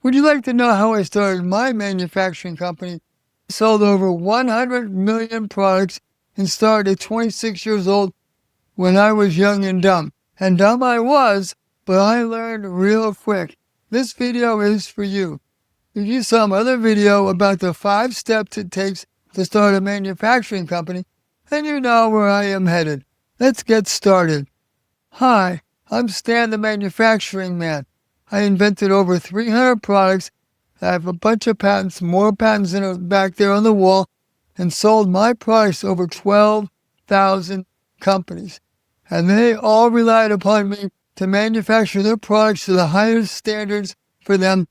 Would you like to know how I started my manufacturing company? I sold over 100 million products and started at 26 years old when I was young and dumb. And dumb I was, but I learned real quick. This video is for you. If you saw my other video about the 5 steps it takes to start a manufacturing company, then you know where I am headed. Let's get started. Hi, I'm Stan the Manufacturing Man. I invented over 300 products. I have a bunch of patents, more patents back there on the wall, and sold my products to over 12,000 companies. And they all relied upon me to manufacture their products to the highest standards for them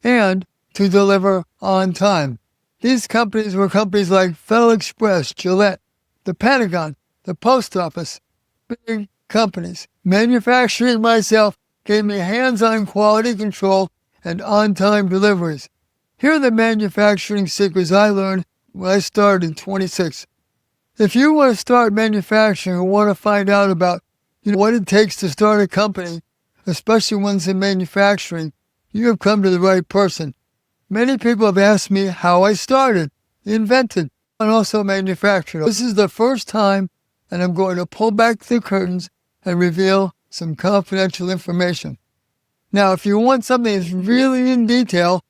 and to deliver on time. These companies were companies like Fedex, Gillette, the Pentagon, the Post Office, big companies. Manufacturing myself gave me hands-on quality control and on-time deliveries. Here are the manufacturing secrets I learned when I started in 26. If you want to start manufacturing or want to find out about what it takes to start a company, especially ones in manufacturing, you have come to the right person. Many people have asked me how I started, invented, and also manufactured. This is the first time, and I'm going to pull back the curtains and reveal some confidential information. Now, if you want something that's really in detail,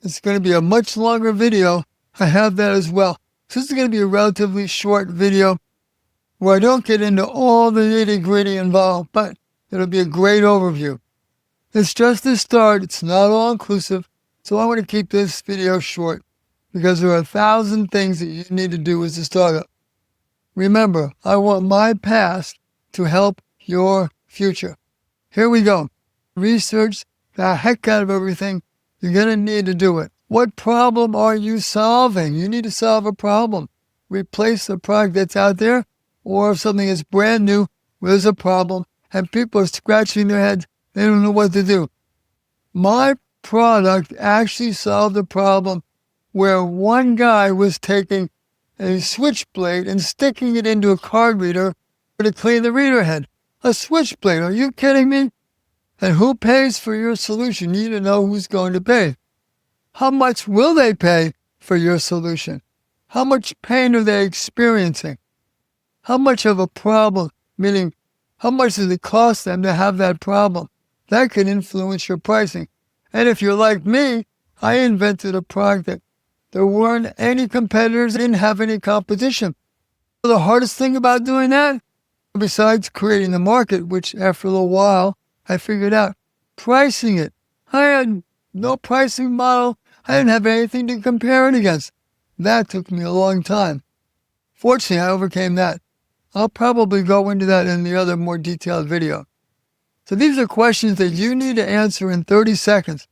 it's going to be a much longer video. I have that as well. So this is going to be a relatively short video where I don't get into all the nitty-gritty involved, but it'll be a great overview. It's just the start. It's not all-inclusive, so I want to keep this video short because there are 1,000 things that you need to do as a startup. Remember, I want my past to help your future. Here we go. Research the heck out of everything. You're going to need to do it. What problem are you solving? You need to solve a problem. Replace the product that's out there, or if something is brand new, there's a problem, and people are scratching their heads. They don't know what to do. My product actually solved a problem where one guy was taking a switchblade and sticking it into a card reader to clean the reader head. A switchblade, are you kidding me? And who pays for your solution? You need to know who's going to pay. How much will they pay for your solution? How much pain are they experiencing? How much of a problem, meaning how much does it cost them to have that problem? That can influence your pricing. And if you're like me, I invented a product that there weren't any competitors, didn't have any competition. The hardest thing about doing that, besides creating the market, which after a little while I figured out, pricing it. I had no pricing model. I didn't have anything to compare it against. That took me a long time. Fortunately, I overcame that. I'll probably go into that in the other more detailed video. So these are questions that you need to answer in 30 seconds.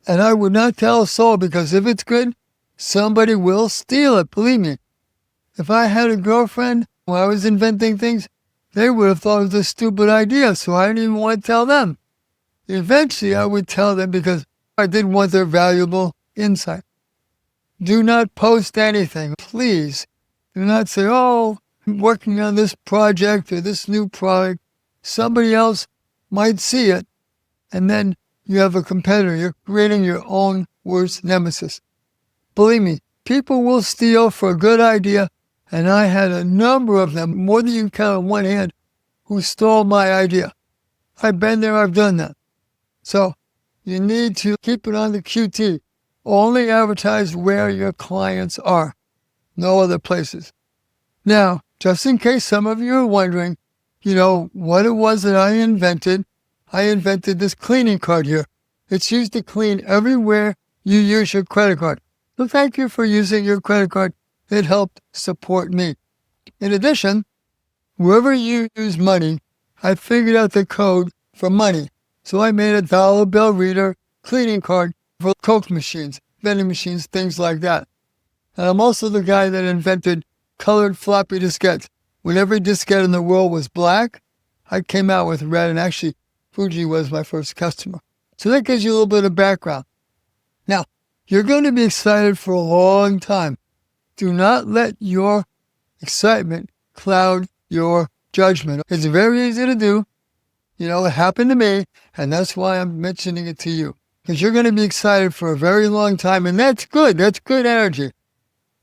And I would not tell a soul because if it's good, somebody will steal it, believe me. If I had a girlfriend when I was inventing things, they would have thought it was a stupid idea, so I didn't even want to tell them. Eventually, I would tell them because I didn't want their valuable insight. Do not post anything, please. Do not say, oh, I'm working on this project or this new product. Somebody else might see it, and then you have a competitor. You're creating your own worst nemesis. Believe me, people will steal for a good idea, and I had a number of them, more than you can count on one hand, who stole my idea. I've been there, I've done that. So you need to keep it on the QT. Only advertise where your clients are, no other places. Now, just in case some of you are wondering, what it was that I invented this cleaning card here. It's used to clean everywhere you use your credit card. So thank you for using your credit card. It helped support me. In addition, wherever you use money, I figured out the code for money. So I made a dollar bill reader cleaning card for Coke machines, vending machines, things like that. And I'm also the guy that invented colored floppy diskettes. When every diskette in the world was black, I came out with red, and actually Fuji was my first customer. So that gives you a little bit of background. Now, you're going to be excited for a long time. Do not let your excitement cloud your judgment. It's very easy to do. It happened to me, and that's why I'm mentioning it to you. because you're going to be excited for a very long time, and that's good. That's good energy.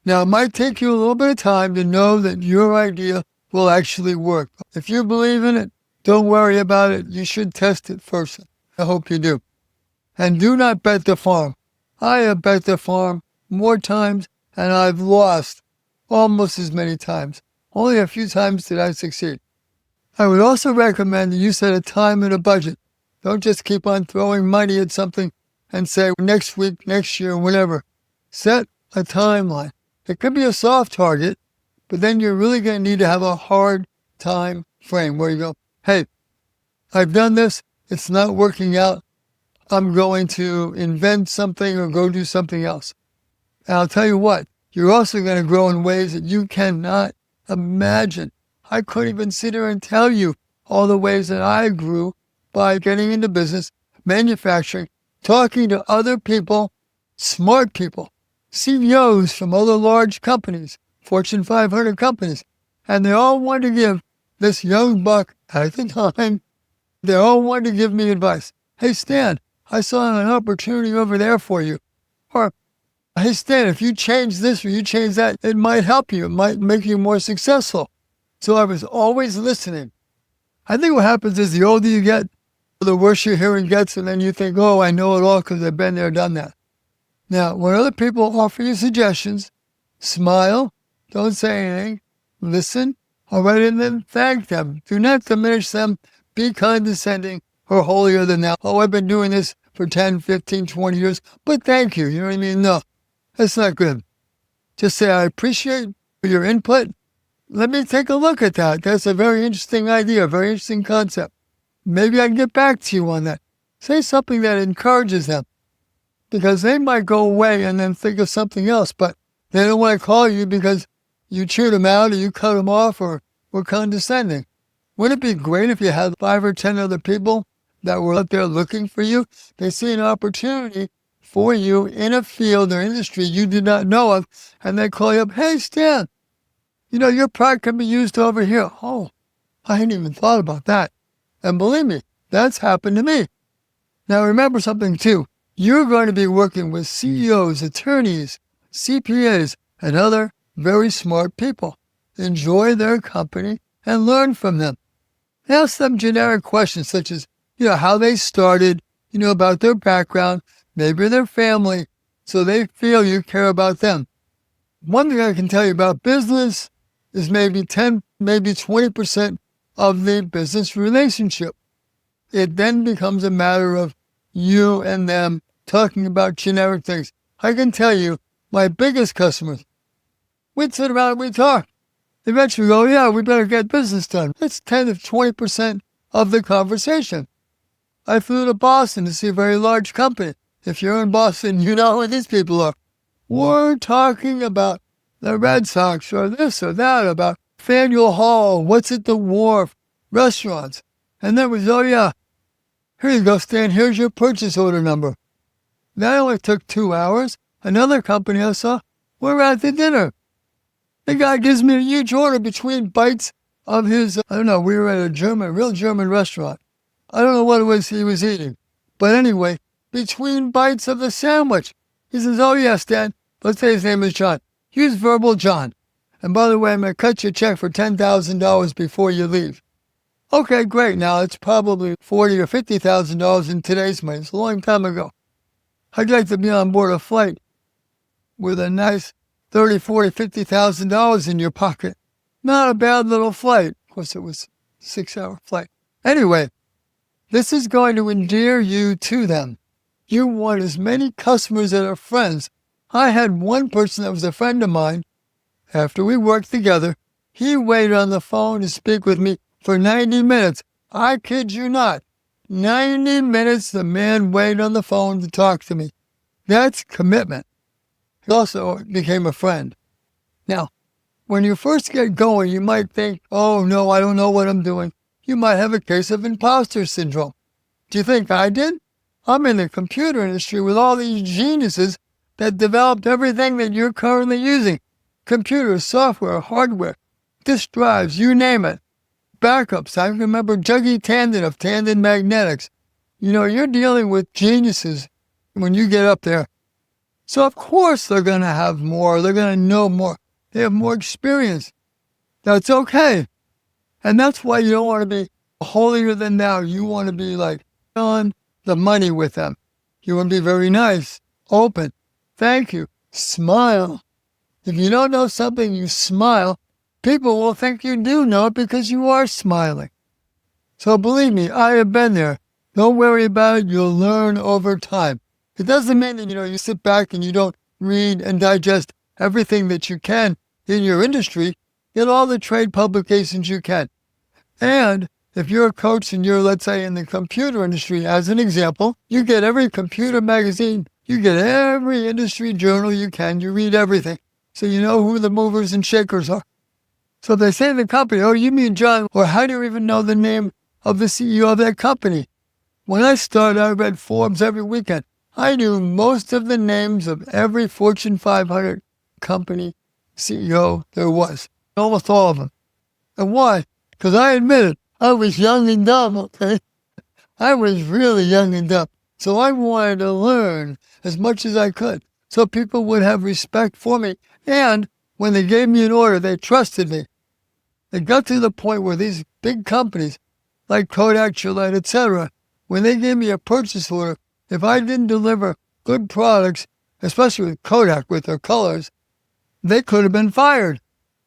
Now, it might take you a little bit of time to know that your idea will actually work. If you believe in it, don't worry about it. You should test it first. I hope you do. And do not bet the farm. I have bet the farm more times, and I've lost almost as many times. Only a few times did I succeed. I would also recommend that you set a time and a budget. Don't just keep on throwing money at something and say next week, next year, whatever. Set a timeline. It could be a soft target, but then you're really going to need to have a hard time frame where you go, hey, I've done this. It's not working out. I'm going to invent something or go do something else. And I'll tell you what, you're also going to grow in ways that you cannot imagine. I couldn't even sit here and tell you all the ways that I grew by getting into business, manufacturing, talking to other people, smart people, CEOs from other large companies, Fortune 500 companies, and they all wanted to give this young buck at the time, they all wanted to give me advice. Hey, Stan, I saw an opportunity over there for you. Or, hey, Stan, if you change this or you change that, it might help you. It might make you more successful. So I was always listening. I think what happens is the older you get, the worse your hearing gets, and then you think, oh, I know it all because I've been there, done that. Now, when other people offer you suggestions, smile, don't say anything, listen, all right, and then thank them. Do not diminish them, be condescending or holier than thou. Oh, I've been doing this for 10, 15, 20 years, but thank you. You know what I mean? No, that's not good. Just say, I appreciate your input. Let me take a look at that. That's a very interesting idea, a very interesting concept. Maybe I can get back to you on that. Say something that encourages them, because they might go away and then think of something else, but they don't want to call you because you chewed them out or you cut them off or were condescending. Wouldn't it be great if you had 5 or 10 other people that were out there looking for you? They see an opportunity for you in a field or industry you did not know of, and they call you up, hey, Stan, you know, your product can be used over here. Oh, I hadn't even thought about that. And believe me, that's happened to me. Now remember something too. You're going to be working with CEOs, attorneys, CPAs, and other very smart people. Enjoy their company and learn from them. Ask them generic questions such as, how they started, about their background, maybe their family, so they feel you care about them. One thing I can tell you about business is maybe 10, maybe 20% of the business relationship. It then becomes a matter of you and them talking about generic things. I can tell you, my biggest customers, we'd sit around and we'd talk. Eventually we go, yeah, we better get business done. It's 10 to 20% of the conversation. I flew to Boston to see a very large company. If you're in Boston, you know who these people are. We're talking about the Red Sox or this or that, about Faneuil Hall, what's at the wharf, restaurants. And then we go, yeah, here you go, Stan, here's your purchase order number. That only took 2 hours. Another company I saw, we're at the dinner. The guy gives me a huge order between bites of his, we were at a real German restaurant. I don't know what it was he was eating. But anyway, between bites of the sandwich, he says, oh yes, Stan, let's say his name is John. Use verbal John. And by the way, I'm going to cut you a check for $10,000 before you leave. Okay, great. Now it's probably $40,000 or $50,000 in today's money. It's a long time ago. I'd like to be on board a flight with a nice $30,000, $40,000, $50,000 in your pocket. Not a bad little flight. Of course, it was a 6-hour flight. Anyway, this is going to endear you to them. You want as many customers that are friends. I had one person that was a friend of mine. After we worked together, he waited on the phone to speak with me for 90 minutes. I kid you not. 90 minutes the man waited on the phone to talk to me. That's commitment. He also became a friend. Now, when you first get going, you might think, oh no, I don't know what I'm doing. You might have a case of imposter syndrome. Do you think I did? I'm in the computer industry with all these geniuses that developed everything that you're currently using. Computers, software, hardware, disk drives, you name it. Backups. I remember Juggy Tandon of Tandon Magnetics. You're dealing with geniuses when you get up there. So of course they're going to have more. They're going to know more. They have more experience. That's okay. And that's why you don't want to be holier than thou. You want to be like on the money with them. You want to be very nice, open. Thank you. Smile. If you don't know something, you smile. People will think you do know it because you are smiling. So believe me, I have been there. Don't worry about it. You'll learn over time. It doesn't mean that, you sit back and you don't read and digest everything that you can in your industry. Get all the trade publications you can. And if you're a coach and you're, let's say, in the computer industry, as an example, you get every computer magazine, you get every industry journal you can, you read everything. So you know who the movers and shakers are. So they say in the company, oh, you mean John, or how do you even know the name of the CEO of that company? When I started, I read Forbes every weekend. I knew most of the names of every Fortune 500 company CEO there was, almost all of them. And why? Because I admitted I was young and dumb, okay? I was really young and dumb. So I wanted to learn as much as I could so people would have respect for me. And when they gave me an order, they trusted me. It got to the point where these big companies like Kodak, Gillette, etc., when they gave me a purchase order, if I didn't deliver good products, especially with Kodak with their colors, they could have been fired.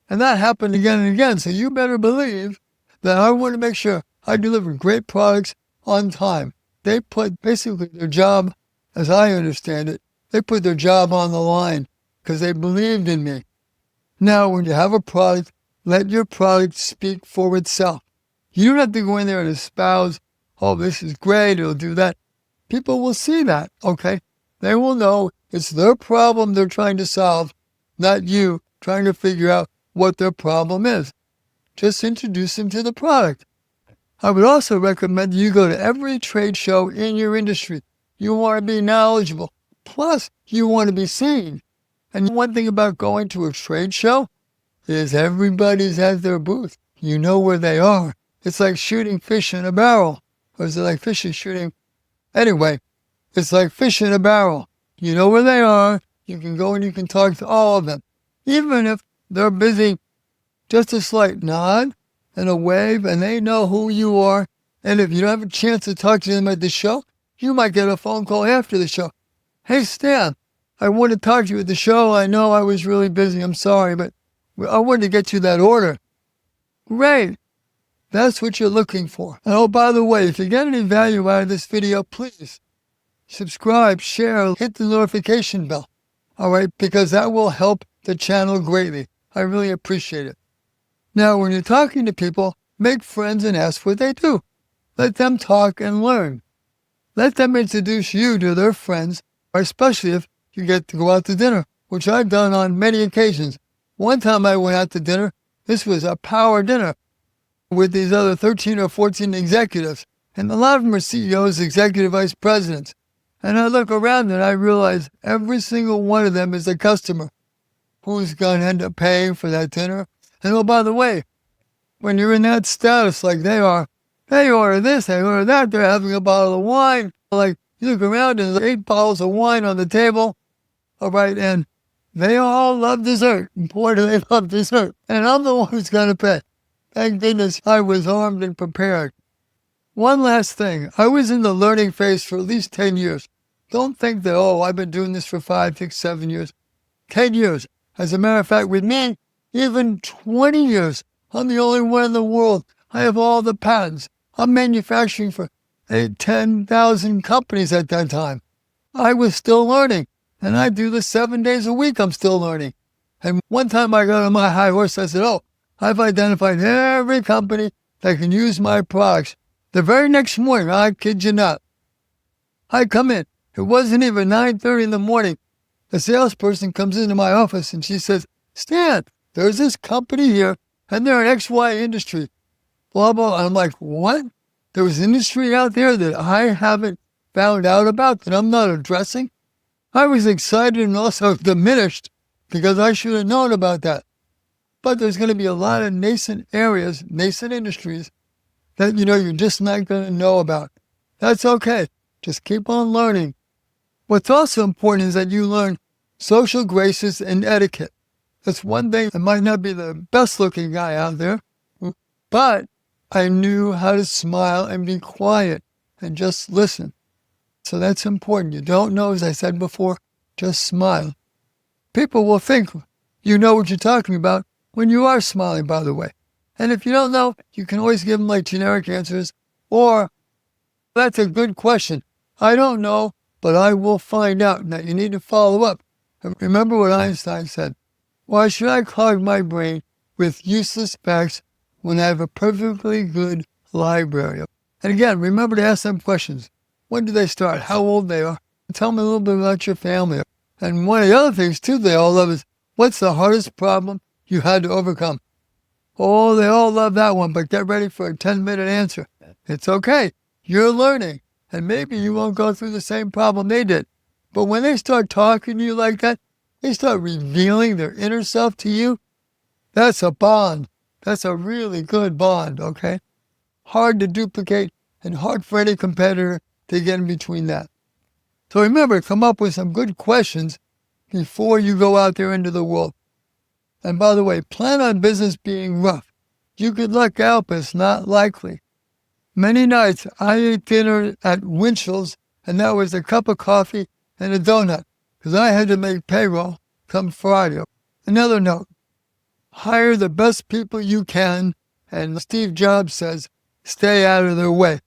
And that happened again and again. So you better believe that I want to make sure I deliver great products on time. They put basically their job, as I understand it, they put their job on the line because they believed in me. Now, when you have a product, let your product speak for itself. You don't have to go in there and espouse, oh, this is great, it'll do that. People will see that, okay? They will know it's their problem they're trying to solve, not you trying to figure out what their problem is. Just introduce them to the product. I would also recommend you go to every trade show in your industry. You want to be knowledgeable. Plus, you want to be seen. And one thing about going to a trade show is everybody's at their booth. You know where they are. It's like shooting fish in a barrel. Or is it like fishing shooting? Anyway, it's like fish in a barrel. You know where they are. You can go and you can talk to all of them. Even if they're busy, just a slight nod and a wave, and they know who you are. And if you don't have a chance to talk to them at the show, you might get a phone call after the show. Hey, Stan, I want to talk to you at the show. I know I was really busy. I'm sorry, but I wanted to get you that order. Great. That's what you're looking for. And oh, by the way, if you get any value out of this video, please subscribe, share, hit the notification bell. All right, because that will help the channel greatly. I really appreciate it. Now, when you're talking to people, make friends and ask what they do. Let them talk and learn. Let them introduce you to their friends, especially if you get to go out to dinner, which I've done on many occasions. One time I went out to dinner. This was a power dinner with these other 13 or 14 executives. And a lot of them are CEOs, executive vice presidents. And I look around and I realize every single one of them is a customer who's going to end up paying for that dinner. And oh, by the way, when you're in that status like they are, they order this, they order that, they're having a bottle of wine. Like, you look around and there's 8 bottles of wine on the table. All right, and they all love dessert. And boy, do they love dessert. And I'm the one who's going to pay. Thank goodness I was armed and prepared. One last thing. I was in the learning phase for at least 10 years. Don't think that, oh, I've been doing this for 5, 6, 7 years. 10 years. As a matter of fact, with me, even 20 years. I'm the only one in the world. I have all the patents. I'm manufacturing for 10,000 companies at that time. I was still learning. And I do this 7 days a week. I'm still learning. And one time I got on my high horse. I said, oh, I've identified every company that can use my products. The very next morning, I kid you not, I come in. It wasn't even 9:30 in the morning. The salesperson comes into my office and she says, Stan, there's this company here and they're an XY industry. Blah, blah. And I'm like, what? There was industry out there that I haven't found out about that I'm not addressing? I was excited and also diminished because I should have known about that. But there's going to be a lot of nascent areas, nascent industries that, you're just not going to know about. That's okay. Just keep on learning. What's also important is that you learn social graces and etiquette. That's one thing. I might not be the best looking guy out there, but I knew how to smile and be quiet and just listen. So that's important. You don't know, as I said before, just smile. People will think you know what you're talking about when you are smiling, by the way. And if you don't know, you can always give them like generic answers, or that's a good question. I don't know, but I will find out. Now you need to follow up. And remember what Einstein said. Why should I clog my brain with useless facts when I have a perfectly good library? And again, remember to ask them questions. When do they start? How old they are? Tell me a little bit about your family. And one of the other things, too, they all love is, what's the hardest problem you had to overcome? Oh, they all love that one, but get ready for a 10-minute answer. It's okay. You're learning, and maybe you won't go through the same problem they did. But when they start talking to you like that, they start revealing their inner self to you, that's a bond. That's a really good bond, okay? Hard to duplicate and hard for any competitor to get in between that. So remember, come up with some good questions before you go out there into the world. And by the way, plan on business being rough. You could luck out, but it's not likely. Many nights I ate dinner at Winchell's, and that was a cup of coffee and a donut, because I had to make payroll come Friday. Another note, hire the best people you can, and Steve Jobs says, stay out of their way.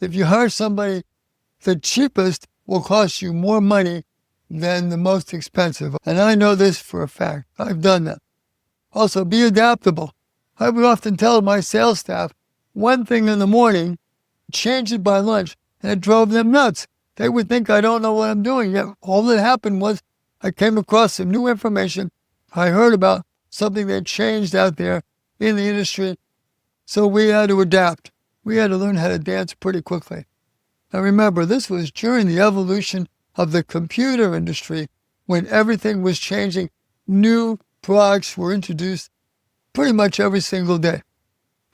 If you hire somebody, the cheapest will cost you more money than the most expensive. And I know this for a fact. I've done that. Also, be adaptable. I would often tell my sales staff one thing in the morning, change it by lunch, and it drove them nuts. They would think I don't know what I'm doing. Yet all that happened was I came across some new information. I heard about something that changed out there in the industry. So we had to adapt. We had to learn how to dance pretty quickly. Now remember, this was during the evolution of the computer industry when everything was changing. New products were introduced pretty much every single day.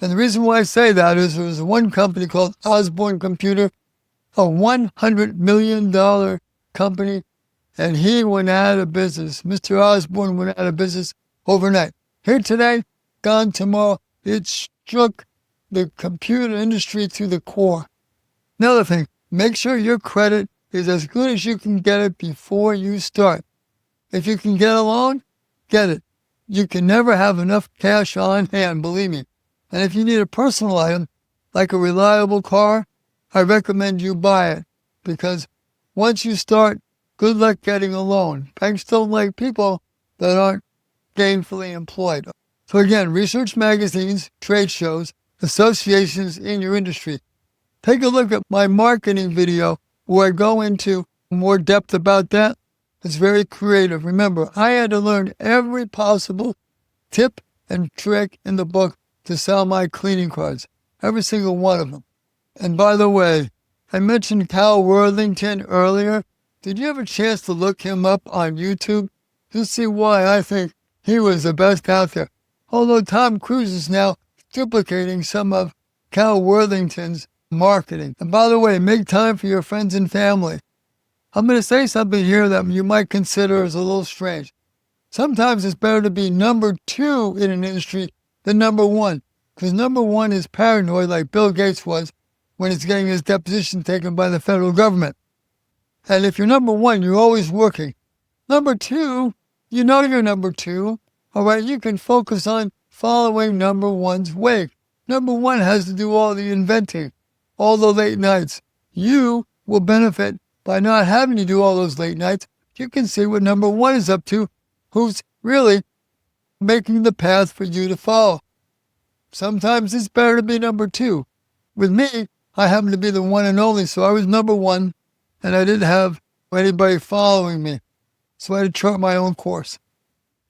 And the reason why I say that is there was one company called Osborne Computer, a $100 million company, and he went out of business. Mr. Osborne went out of business overnight. Here today, gone tomorrow. It struck the computer industry to the core. Another thing, make sure your credit is as good as you can get it before you start. If you can get a loan, get it. You can never have enough cash on hand, believe me. And if you need a personal item, like a reliable car, I recommend you buy it. Because once you start, good luck getting a loan. Banks don't like people that aren't gainfully employed. So again, research magazines, trade shows, associations in your industry. Take a look at my marketing video where I go into more depth about that. It's very creative. Remember, I had to learn every possible tip and trick in the book to sell my cleaning cards. Every single one of them. And by the way, I mentioned Cal Worthington earlier. Did you have a chance to look him up on YouTube? You'll see why I think he was the best out there. Although Tom Cruise is now duplicating some of Cal Worthington's marketing. And by the way, make time for your friends and family. I'm going to say something here that you might consider as a little strange. Sometimes it's better to be number 2 in an industry than number 1, because number 1 is paranoid like Bill Gates was when he's getting his deposition taken by the federal government. And if you're number 1, you're always working. Number 2, you know you're number 2. All right, you can focus on following number 1's wake. Number 1 has to do all the inventing, all the late nights. You will benefit by not having to do all those late nights. You can see what number 1 is up to, who's really making the path for you to follow. Sometimes it's better to be number 2. With me, I happen to be the one and only, so I was number 1, and I didn't have anybody following me. So I had to chart my own course.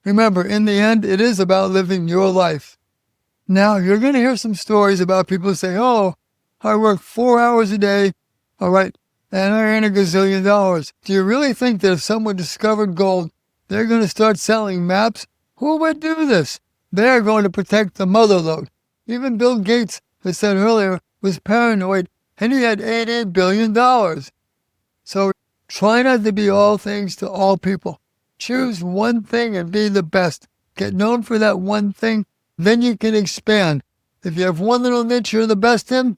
Remember, in the end, it is about living your life. Now, you're going to hear some stories about people who say, oh, I work 4 hours a day, all right, and I earn $1 gazillion. Do you really think that if someone discovered gold, they're going to start selling maps? Who would do this? They're going to protect the mother lode. Even Bill Gates, as I said earlier, was paranoid, and he had $88 billion. So Try not to be all things to all people. Choose one thing and be the best. Get known for that one thing, then you can expand. If you have one little niche you're the best in,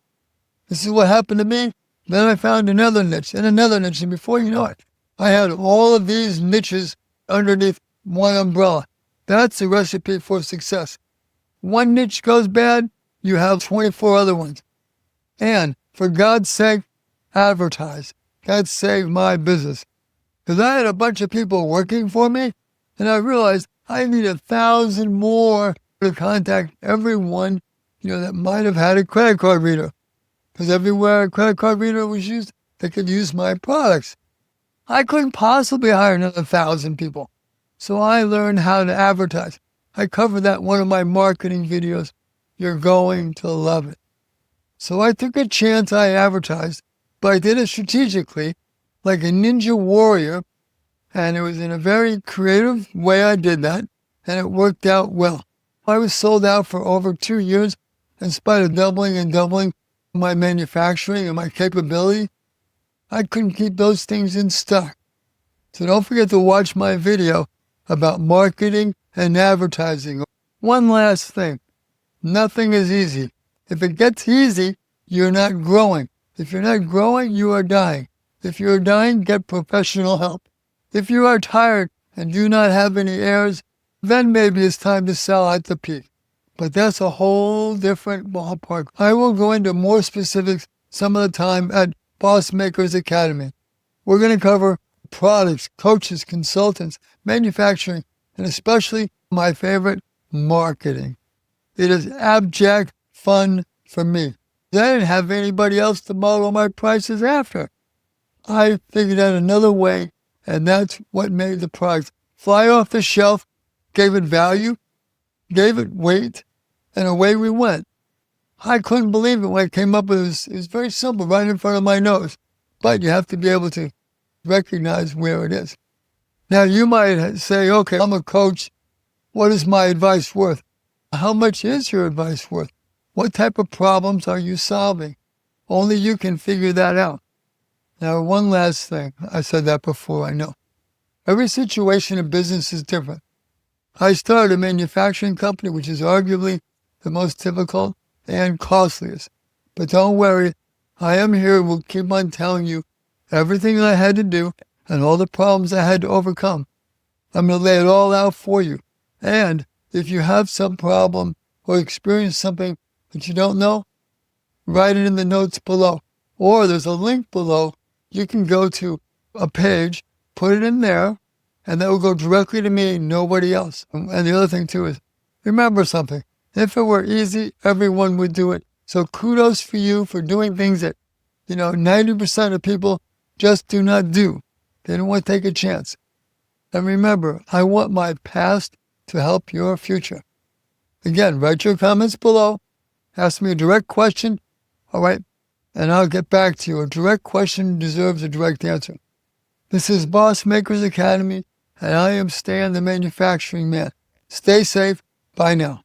this is what happened to me. Then I found another niche, and before you know it, I had all of these niches underneath one umbrella. That's a recipe for success. One niche goes bad, you have 24 other ones. And for God's sake, advertise. That saved my business. Because I had a bunch of people working for me, and I realized I need 1,000 more to contact everyone, that might have had a credit card reader. Because everywhere a credit card reader was used, they could use my products. I couldn't possibly hire another 1,000 people. So I learned how to advertise. I covered that in one of my marketing videos. You're going to love it. So I took a chance, I advertised, but I did it strategically, like a ninja warrior, and it was in a very creative way I did that, and it worked out well. I was sold out for over 2 years, in spite of doubling my manufacturing and my capability. I couldn't keep those things in stock. So don't forget to watch my video about marketing and advertising. One last thing. Nothing is easy. If it gets easy, you're not growing. If you're not growing, you are dying. If you're dying, get professional help. If you are tired and do not have any heirs, then maybe it's time to sell at the peak. But that's a whole different ballpark. I will go into more specifics some of the time at Boss Makers Academy. We're going to cover products, coaches, consultants, manufacturing, and especially my favorite, marketing. It is abject fun for me. I didn't have anybody else to model my prices after. I figured out another way, and that's what made the product fly off the shelf, gave it value, gave it weight, and away we went. I couldn't believe it when I came up with it. It was very simple, right in front of my nose. But you have to be able to recognize where it is. Now, you might say, okay, I'm a coach. What is my advice worth? How much is your advice worth? What type of problems are you solving? Only you can figure that out. Now, one last thing. I said that before, I know. Every situation in business is different. I started a manufacturing company, which is arguably the most difficult and costliest. But don't worry, I am here and will keep on telling you everything I had to do and all the problems I had to overcome. I'm going to lay it all out for you. And if you have some problem or experience something that you don't know, write it in the notes below. Or there's a link below. You can go to a page, put it in there, and that will go directly to me, nobody else. And the other thing too is, remember something. If it were easy, everyone would do it. So kudos for you for doing things that, 90% of people just do not do. They don't want to take a chance. And remember, I want my past to help your future. Again, write your comments below. Ask me a direct question. All right. And I'll get back to you. A direct question deserves a direct answer. This is Boss Makers Academy, and I am Stan, the manufacturing man. Stay safe. Bye now.